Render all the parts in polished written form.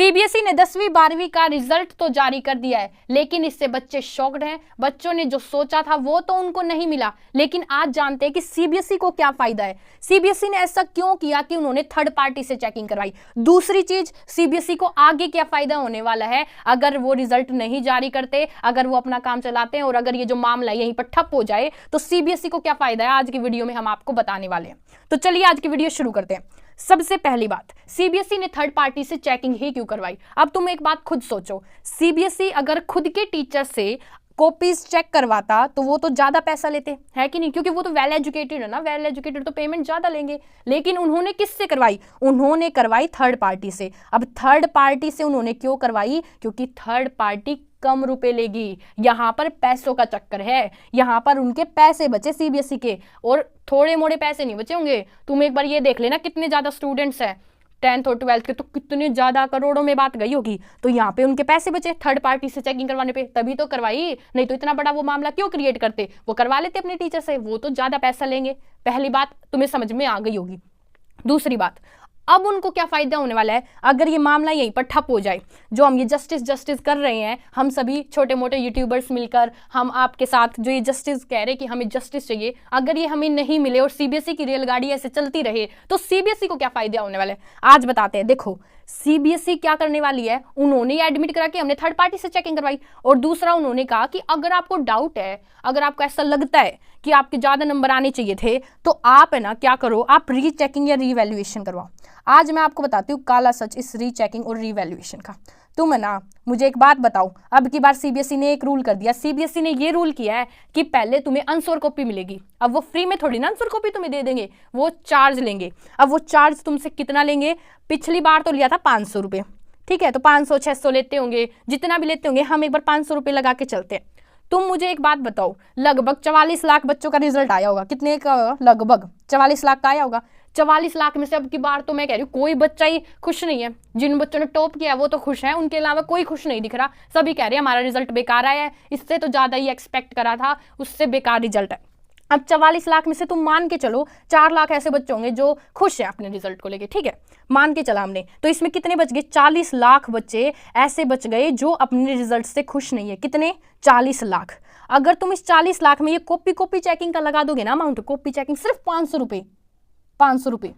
CBSE ने 10वीं 12वीं का रिजल्ट तो जारी कर दिया है, लेकिन इससे बच्चे शॉक्ड हैं। बच्चों ने जो सोचा था वो तो उनको नहीं मिला, लेकिन आज जानते हैं कि सीबीएसई को क्या फायदा है। सीबीएसई ने ऐसा क्यों किया कि उन्होंने थर्ड पार्टी से चेकिंग करवाई। दूसरी चीज, सीबीएसई को आगे क्या फायदा होने वाला है अगर वो रिजल्ट नहीं जारी करते, अगर वो अपना काम चलाते हैं और अगर ये जो मामला यहीं पर ठप हो जाए तो सीबीएसई को क्या फायदा है, आज की वीडियो में हम आपको बताने वाले हैं। तो चलिए आज की वीडियो शुरू करते हैं। सबसे पहली बात, सीबीएसई ने थर्ड पार्टी से चेकिंग ही क्यों करवाई। अब तुम एक बात खुद सोचो, सीबीएसई अगर खुद के टीचर से कॉपीज चेक करवाता तो वो तो ज्यादा पैसा लेते हैं कि नहीं, क्योंकि वो तो वेल एजुकेटेड है ना, वेल एजुकेटेड तो पेमेंट ज्यादा लेंगे। लेकिन उन्होंने किससे करवाई, उन्होंने करवाई थर्ड पार्टी से। अब थर्ड पार्टी से उन्होंने क्यों करवाई, क्योंकि थर्ड पार्टी कम रुपए लेगी। यहां पर पैसों का चक्कर है, यहां पर उनके पैसे बचे सीबीएसई के, और थोड़े मोड़े पैसे नहीं बचे होंगे। तुम एक बार ये देख लेना कितने ज्यादा स्टूडेंट्स हैं 10th और 12th के, तो कितने ज्यादा करोड़ों में बात गई होगी। तो यहाँ पे उनके पैसे बचे थर्ड पार्टी से चेकिंग करवाने पे, तभी तो करवाई, नहीं तो इतना बड़ा वो मामला क्यों क्रिएट करते। वो करवा लेते अपने टीचर से, वो तो ज्यादा पैसा लेंगे। पहली बात तुम्हें समझ में आ गई होगी। दूसरी बात, अब उनको क्या फायदा होने वाला है अगर ये मामला यहीं पर ठप हो जाए। जो हम ये जस्टिस कर रहे हैं, हम सभी छोटे मोटे यूट्यूबर्स मिलकर, हम आपके साथ जो ये जस्टिस कह रहे हैं कि हमें जस्टिस चाहिए, अगर ये हमें नहीं मिले और सीबीएसई की रेलगाड़ी ऐसे चलती रहे तो सीबीएसई को क्या फायदा होने वाला है, आज बताते हैं। देखो सीबीएसई क्या करने वाली है, उन्होंने एडमिट करा कि हमने थर्ड पार्टी से चेकिंग करवाई, और दूसरा उन्होंने कहा कि अगर आपको डाउट है, अगर आपको ऐसा लगता है कि आपके ज्यादा नंबर आने चाहिए थे, तो आप है ना क्या करो, आप रीचेकिंग या रीवैल्यूएशन करवाओ। आज मैं आपको बताती हूँ काला सच इस रीचेकिंग और रीवैल्यूएशन का। तुम है ना मुझे एक बात बताओ, अब की बार सीबीएसई ने एक रूल कर दिया। सीबीएसई ने ये रूल किया है कि पहले तुम्हें आंसर कॉपी मिलेगी। अब वो फ्री में थोड़ी ना आंसर कॉपी तुम्हें दे देंगे, वो चार्ज लेंगे। अब वो चार्ज तुमसे कितना लेंगे, पिछली बार तो लिया था 500 रुपये, ठीक है, तो 500 600 लेते होंगे, जितना भी लेते होंगे, हम एक बार 500 रुपये लगा के चलते हैं। तुम मुझे एक बात बताओ, लगभग 44 लाख बच्चों का रिजल्ट आया होगा, कितने का, लगभग 44 लाख का आया होगा। 44 लाख में से अब की बार तो मैं कह रही हूँ कोई बच्चा ही खुश नहीं है। जिन बच्चों ने टॉप किया वो तो खुश है, उनके अलावा कोई खुश नहीं दिख रहा। सभी कह रहे हैं हमारा रिजल्ट बेकार आया है, इससे तो ज्यादा ही एक्सपेक्ट करा था, उससे बेकार रिजल्ट है। अब 44 लाख में से तुम मान के चलो 4 लाख ऐसे बच्चे होंगे जो खुश हैं अपने रिजल्ट को लेके, ठीक है, मान के चला हमने। तो इसमें कितने बच गए, 40 लाख बच्चे ऐसे बच गए जो अपने रिजल्ट से खुश नहीं है। कितने, 40 लाख। अगर तुम इस 40 लाख में ये कॉपी चेकिंग का लगा दोगे ना अमाउंट, कॉपी चेकिंग सिर्फ 500 रुपये, 500 रुपये,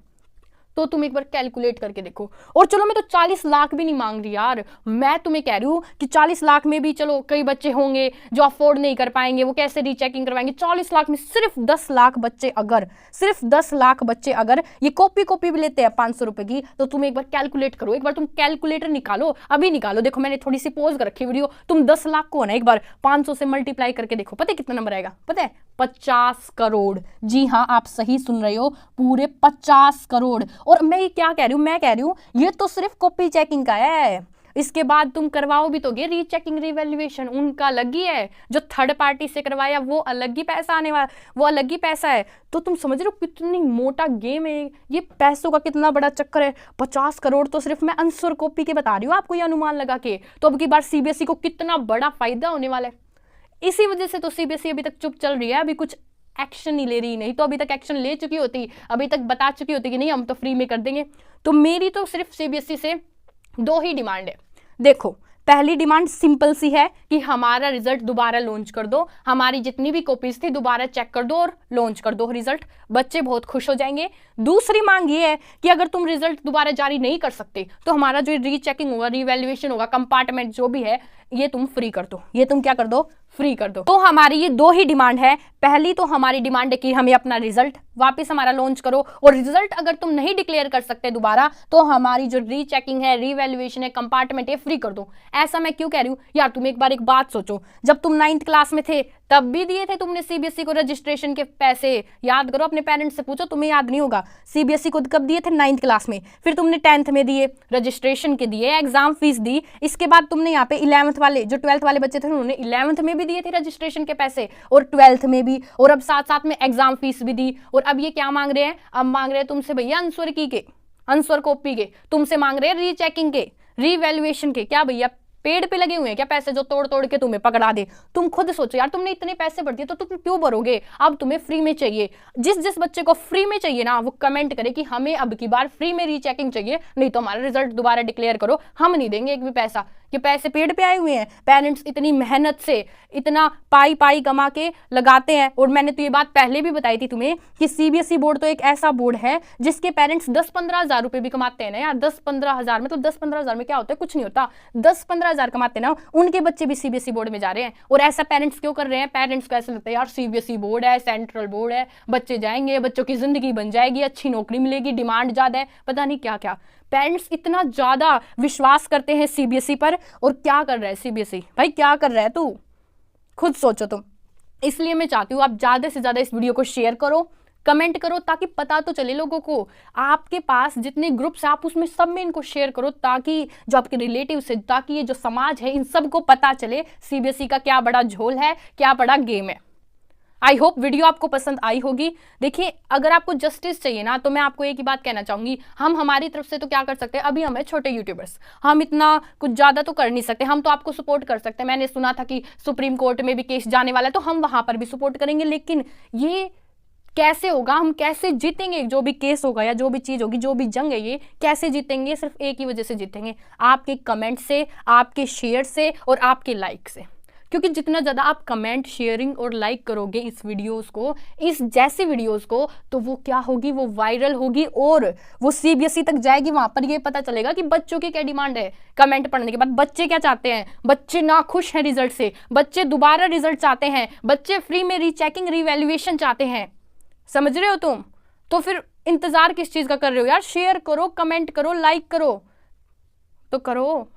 तो तुम एक बार कैलकुलेट करके देखो। और चलो मैं तो 40 लाख भी नहीं मांग रही यार, मैं तुम्हें कह रही हूँ कि 40 लाख में भी चलो कई बच्चे होंगे जो अफोर्ड नहीं कर पाएंगे, वो कैसे रीचेकिंग करवाएंगे। 40 लाख में सिर्फ 10 लाख बच्चे अगर, सिर्फ 10 लाख बच्चे अगर ये कॉपी भी लेते हैं 500 रुपये की, तो तुम एक बार कैलकुलेट करो, एक बार तुम कैलकुलेटर निकालो, अभी निकालो। देखो मैंने थोड़ी सी पोज कर रखी वीडियो, तुम 10 लाख को ना एक बार 500 से मल्टीप्लाई करके देखो, पता है कितना नंबर आएगा, पता है, 50 करोड़। जी हाँ, आप सही सुन रहे हो, पूरे 50 करोड़। और मैं क्या कह रही हूँ, मैं कह रही हूँ ये तो सिर्फ कॉपी चेकिंग का है। इसके बाद तुम करवाओ भी तो रीचेकिंग रिवैल्यूएशन, उनका अलग ही है। जो थर्ड पार्टी से करवाया वो अलग ही पैसा आने वाला, वो अलग ही पैसा है। तो तुम समझ रहे हो कितनी मोटा गेम है ये, पैसों का कितना बड़ा चक्कर है। 50 करोड़ तो सिर्फ मैं आंसर कॉपी के बता रही हूँ आपको, ये अनुमान लगा के। तो अब की बार सीबीएसई को कितना बड़ा फायदा होने वाला है। इसी वजह से तो सीबीएसई अभी तक चुप चल रही है, अभी कुछ एक्शन नहीं ले रही। नहीं तो अभी तक एक्शन ले चुकी होती, अभी तक बता चुकी होती कि नहीं हम तो फ्री में कर देंगे। तो मेरी तो सिर्फ सीबीएसई से 2 ही डिमांड है। देखो पहली डिमांड सिंपल सी है कि हमारा रिजल्ट दोबारा लॉन्च कर दो, हमारी जितनी भी कॉपीज थी दोबारा चेक कर दो और लॉन्च कर दो रिजल्ट, बच्चे बहुत खुश हो जाएंगे। दूसरी मांग ये है कि अगर तुम रिजल्ट दोबारा जारी नहीं कर सकते तो हमारा जो रीचेकिंग होगा, रीवैल्यूएशन होगा, कंपार्टमेंट जो भी है, ये तुम फ्री कर दो, ये तुम क्या कर दो, फ्री कर दो। तो हमारी ये 2 ही डिमांड है। पहली तो हमारी डिमांड है कि हमें अपना रिजल्ट वापस हमारा लॉन्च करो, और रिजल्ट अगर तुम नहीं डिक्लेयर कर सकते दोबारा तो हमारी जो रीचेकिंग है, रीवैल्यूएशन है, कंपार्टमेंट है, फ्री कर दो। ऐसा मैं क्यों कह रही हूँ यार, तुम एक बार एक बात सोचो, जब तुम 9th क्लास में थे तब भी दिए थे तुमने सीबीएसई को रजिस्ट्रेशन के पैसे, याद करो, अपने पेरेंट्स से पूछो, तुम्हें याद नहीं होगा। सीबीएसई को कब दिए थे, 9th क्लास में, फिर तुमने 10th में दिए, रजिस्ट्रेशन के दिए, एग्जाम फीस दी। इसके बाद तुमने यहाँ पे 11th वाले, जो 12th वाले बच्चे थे उन्होंने 11th में भी दिए थे रजिस्ट्रेशन के पैसे, और 12th में भी, और अब साथ साथ में एग्जाम फीस भी दी। और अब ये क्या मांग रहे हैं, अब मांग रहे हैं तुमसे भैया आंसर कॉपी के, तुमसे मांग रहे हैं रीचेकिंग के, रीवैल्यूएशन के। क्या भैया पेड़ पे लगे हुए हैं क्या पैसे जो तोड़ तोड़ के तुम्हें पकड़ा दे? तुम खुद सोचो यार, तुमने इतने पैसे भर दिए तो तुम क्यों भरोगे? अब तुम्हें फ्री में चाहिए। जिस जिस बच्चे को फ्री में चाहिए ना, वो कमेंट करे कि हमें अब की बार फ्री में रीचेकिंग चाहिए, नहीं तो हमारा रिजल्ट दोबारा डिक्लेयर करो, हम नहीं देंगे एक भी पैसा। ये पैसे पेड़ पे आए हुए हैं, पेरेंट्स इतनी मेहनत से इतना पाई पाई कमा के लगाते हैं। और मैंने तो ये बात पहले भी बताई थी तुम्हें कि सीबीएसई बोर्ड तो एक ऐसा बोर्ड है जिसके पेरेंट्स 10-15 हज़ार रुपए भी कमाते हैं ना यार। 10-15 हज़ार में, तो 10-15 हज़ार में क्या होता है? कुछ नहीं होता। 10-15 हज़ार कमाते हैं ना, उनके बच्चे भी सीबीएसई बोर्ड में जा रहे हैं। और ऐसा पेरेंट्स क्यों कर रहे हैं? पेरेंट्स को ऐसा लगता है यार सीबीएसई बोर्ड है, सेंट्रल बोर्ड है, बच्चे जाएंगे, बच्चों की जिंदगी बन जाएगी, अच्छी नौकरी मिलेगी, डिमांड ज्यादा है, पता नहीं क्या क्या। पेरेंट्स इतना ज्यादा विश्वास करते हैं सीबीएसई पर। और क्या कर रहा है सीबीएसई? भाई क्या कर रहा है तू? खुद सोचो तुम। इसलिए मैं चाहती हूँ आप ज्यादा से ज्यादा इस वीडियो को शेयर करो, कमेंट करो, ताकि पता तो चले लोगों को। आपके पास जितने ग्रुप्स हैं आप उसमें सब में इनको शेयर करो, ताकि जो आपके रिलेटिव्स है, ताकि ये जो समाज है, इन सबको पता चले सीबीएसई का क्या बड़ा झोल है, क्या बड़ा गेम है। आई होप वीडियो आपको पसंद आई होगी। देखिए, अगर आपको जस्टिस चाहिए ना, तो मैं आपको एक ही बात कहना चाहूंगी, हम हमारी तरफ से तो क्या कर सकते हैं, अभी हम हैं छोटे यूट्यूबर्स, हम इतना कुछ ज़्यादा तो कर नहीं सकते। हम तो आपको सपोर्ट कर सकते हैं। मैंने सुना था कि सुप्रीम कोर्ट में भी केस जाने वाला है, तो हम वहां पर भी सपोर्ट करेंगे। लेकिन ये कैसे होगा, हम कैसे जीतेंगे? जो भी केस होगा या जो भी चीज़ होगी, जो भी जंग है, ये कैसे जीतेंगे? सिर्फ एक ही वजह से जीतेंगे, आपके कमेंट से, आपके शेयर से और आपके लाइक से। क्योंकि जितना ज़्यादा आप कमेंट, शेयरिंग और लाइक करोगे इस वीडियोस को, इस जैसी वीडियोस को, तो वो क्या होगी, वो वायरल होगी और वो सीबीएसई तक जाएगी। वहाँ पर ये पता चलेगा कि बच्चों की क्या डिमांड है। कमेंट पढ़ने के बाद बच्चे क्या चाहते हैं? बच्चे ना खुश हैं रिजल्ट से, बच्चे दोबारा रिजल्ट चाहते हैं, बच्चे फ्री में रीचेकिंग, रीवैल्यूएशन चाहते हैं। समझ रहे हो तुम? तो फिर इंतज़ार किस चीज़ का कर रहे हो यार? शेयर करो, कमेंट करो, लाइक करो तो करो।